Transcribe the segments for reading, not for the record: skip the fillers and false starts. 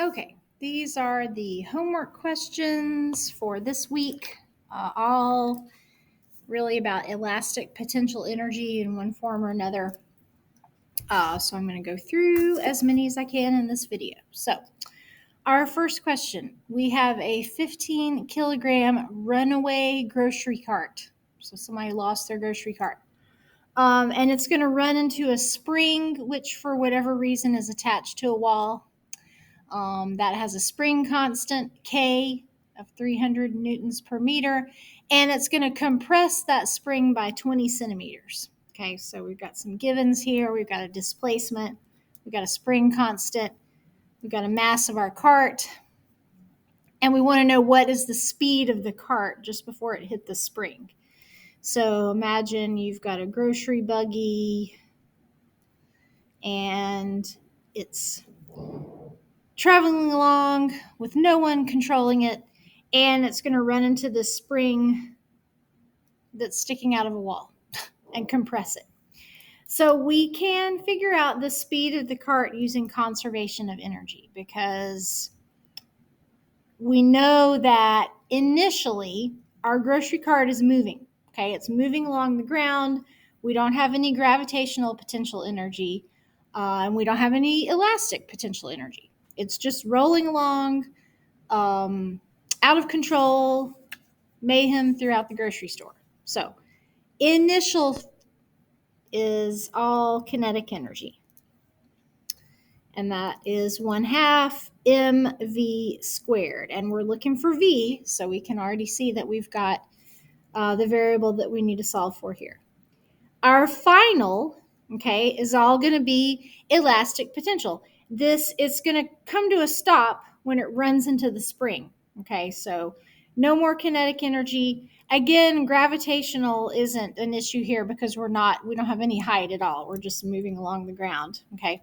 Okay, these are the homework questions for this week, all really about elastic potential energy in one form or another. So I'm going to go through as many as I can in this video. So, our first question, we have a 15 kilogram runaway grocery cart. So somebody lost their grocery cart. And it's going to run into a spring, which for whatever reason is attached to a wall. That has a spring constant K of 300 newtons per meter, and it's going to compress that spring by 20 centimeters. Okay, so we've got some givens here. We've got a displacement, we've got a spring constant, we've got a mass of our cart, and we want to know what is the speed of the cart just before it hit the spring. So imagine you've got a grocery buggy and it's traveling along with no one controlling it, and it's going to run into this spring that's sticking out of a wall and compress it. So we can figure out the speed of the cart using conservation of energy, because we know that initially our grocery cart is moving. Okay, it's moving along the ground. We don't have any gravitational potential energy, and we don't have any elastic potential energy. It's just rolling along, out of control, mayhem throughout the grocery store. So, initial is all kinetic energy, and that is 1/2 mv squared. And we're looking for v, so we can already see that we've got the variable that we need to solve for here. Our final, okay, is all going to be elastic potential. This is going to come to a stop when it runs into the spring. Okay, so no more kinetic energy. Again, gravitational isn't an issue here because we don't have any height at all. We're just moving along the ground. Okay.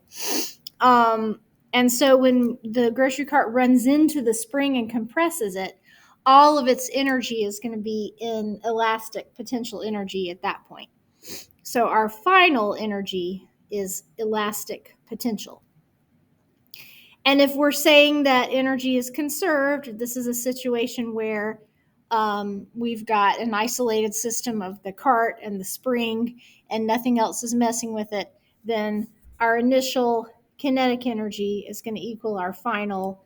And so when the grocery cart runs into the spring and compresses it, all of its energy is going to be in elastic potential energy at that point. So our final energy is elastic potential. And if we're saying that energy is conserved, this is a situation where we've got an isolated system of the cart and the spring and nothing else is messing with it, then our initial kinetic energy is going to equal our final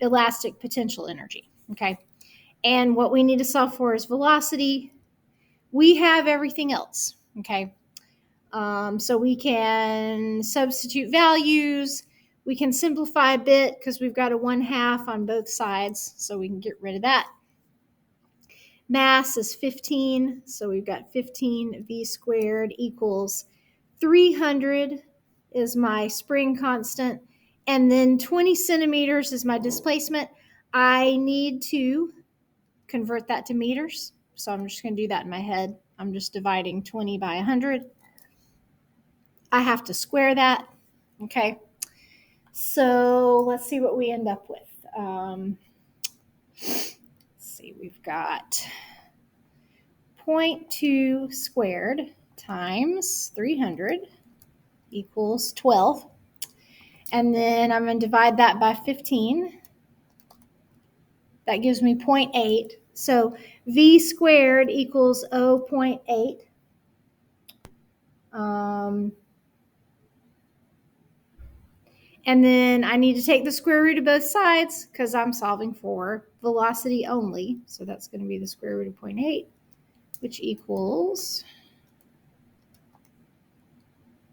elastic potential energy. Okay. And what we need to solve for is velocity. We have everything else. Okay. So we can substitute values. We can simplify a bit because we've got a 1/2 on both sides, so we can get rid of that. Mass is 15, so we've got 15 v squared equals 300 is my spring constant, and then 20 centimeters is my displacement. I need to convert that to meters, so I'm just going to do that in my head. I'm just dividing 20 by 100. I have to square that. Okay. So let's see what we end up with. Let's see, we've got 0.2 squared times 300 equals 12. And then I'm going to divide that by 15. That gives me 0.8. So v squared equals 0.8. And then I need to take the square root of both sides because I'm solving for velocity only. So that's going to be the square root of 0.8, which equals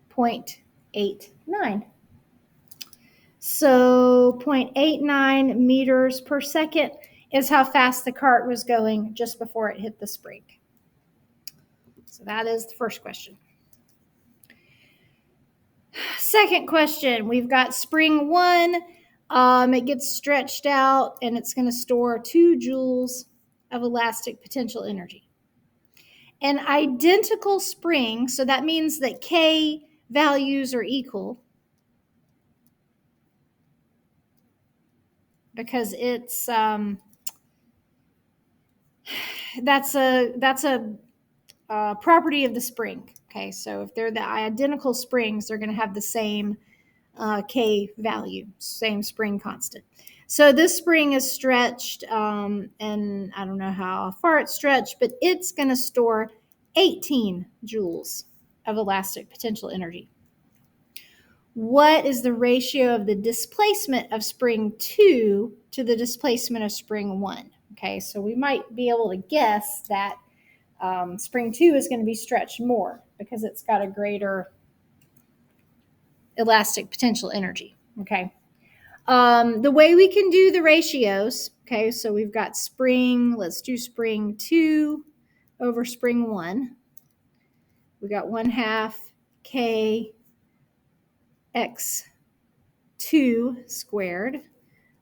0.89. So 0.89 meters per second is how fast the cart was going just before it hit the spring. So that is the first question. Second question, we've got spring 1. It gets stretched out and it's going to store 2 joules of elastic potential energy. An identical spring, so that means that K values are equal because it's that's a property of the spring. Okay, so if they're the identical springs, they're going to have the same K value, same spring constant. So this spring is stretched, and I don't know how far it's stretched, but it's going to store 18 joules of elastic potential energy. What is the ratio of the displacement of spring 2 to the displacement of spring 1? Okay, so we might be able to guess that spring 2 is going to be stretched more because it's got a greater elastic potential energy. Okay. The way we can do the ratios, okay, so we've got spring, let's do spring 2 over spring 1. We got 1/2 K x2 squared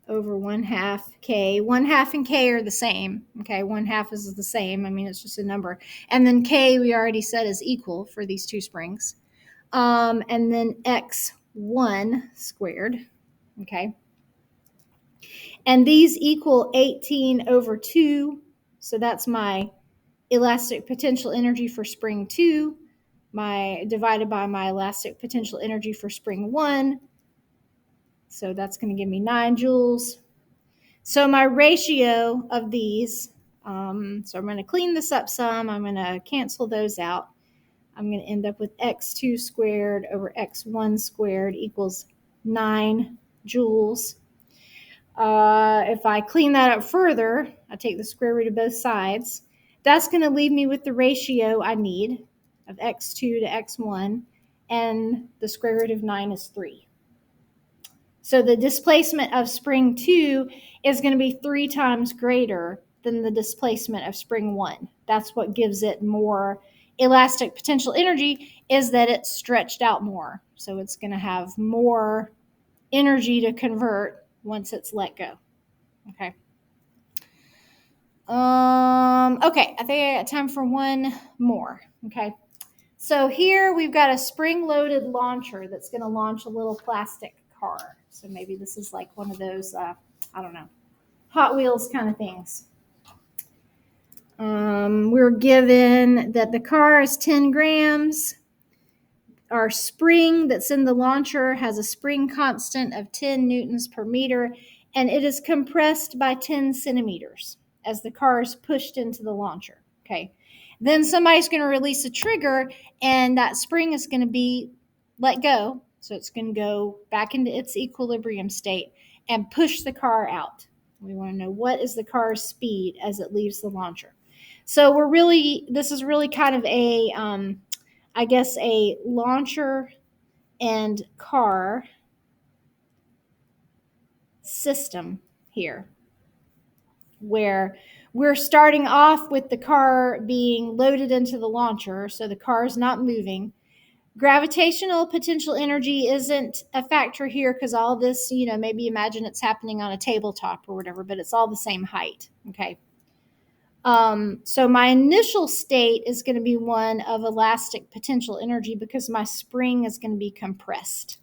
over 1/2 K. 1/2 and K are the same. Okay, 1/2 is the same. I mean, it's just a number. And then K, we already said, is equal for these two springs. And then x1 squared. Okay. And these equal 18 over 2. So that's my elastic potential energy for spring 2, divided by my elastic potential energy for spring 1. So that's going to give me 9 joules. So my ratio of these, so I'm going to clean this up some. I'm going to cancel those out. I'm going to end up with x2 squared over x1 squared equals 9 joules. If I clean that up further, I take the square root of both sides. That's going to leave me with the ratio I need of x2 to x1, and the square root of 9 is 3. So the displacement of spring 2 is going to be 3 times greater than the displacement of spring 1. That's what gives it more elastic potential energy, is that it's stretched out more. So it's going to have more energy to convert once it's let go. Okay. Okay, I think I got time for one more. Okay. So here we've got a spring-loaded launcher that's going to launch a little plastic car. So maybe this is like one of those, I don't know, Hot Wheels kind of things. We're given that the car is 10 grams. Our spring that's in the launcher has a spring constant of 10 newtons per meter, and it is compressed by 10 centimeters as the car is pushed into the launcher. Okay. Then somebody's going to release a trigger, and that spring is going to be let go. So it's going to go back into its equilibrium state and push the car out. We want to know what is the car's speed as it leaves the launcher. So this is really kind of I guess a launcher and car system here, where we're starting off with the car being loaded into the launcher, so the car is not moving. Gravitational potential energy isn't a factor here because all this, maybe imagine it's happening on a tabletop or whatever, but it's all the same height. Okay. So my initial state is going to be one of elastic potential energy because my spring is going to be compressed.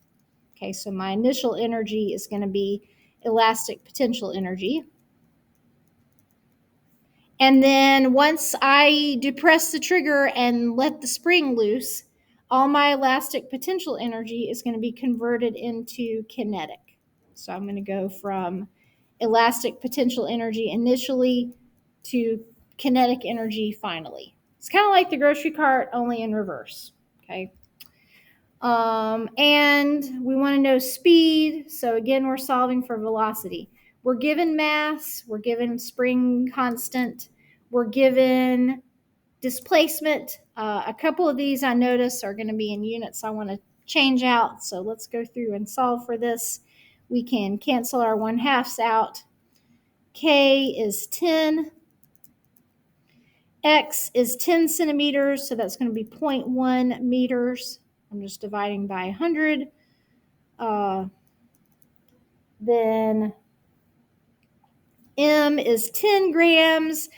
Okay, so my initial energy is going to be elastic potential energy. And then once I depress the trigger and let the spring loose, all my elastic potential energy is going to be converted into kinetic. So I'm going to go from elastic potential energy initially to kinetic energy finally. It's kind of like the grocery cart, only in reverse. Okay. And we want to know speed. So again, we're solving for velocity. We're given mass, we're given spring constant, we're given displacement. A couple of these I notice are going to be in units I want to change out. So let's go through and solve for this. We can cancel our 1/2s out. K is 10. X is 10 centimeters, so that's going to be 0.1 meters. I'm just dividing by 100. Then M is 10 grams.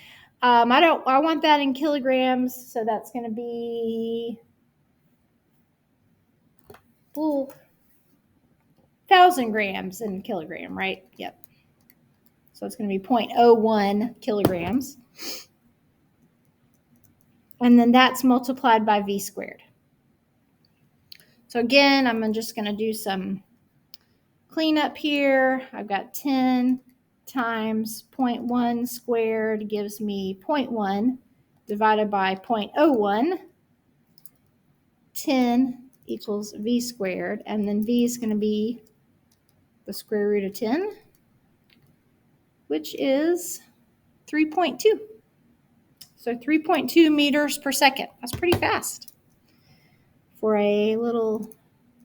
I want that in kilograms, so that's going to be 1,000 grams in kilogram, right? Yep. So it's going to be 0.01 kilograms. And then that's multiplied by V squared. So again, I'm just going to do some clean up here. I've got 10 times 0.1 squared gives me 0.1 divided by 0.01. 10 equals v squared, and then v is going to be the square root of 10, which is 3.2. So 3.2 meters per second. That's pretty fast for a little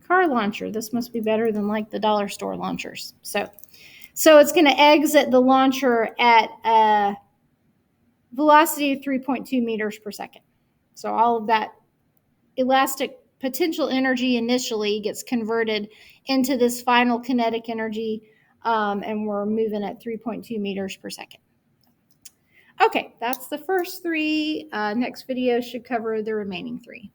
car launcher. This must be better than like the dollar store launchers. So it's going to exit the launcher at a velocity of 3.2 meters per second. So all of that elastic potential energy initially gets converted into this final kinetic energy, and we're moving at 3.2 meters per second. Okay, that's the first three. Next video should cover the remaining three.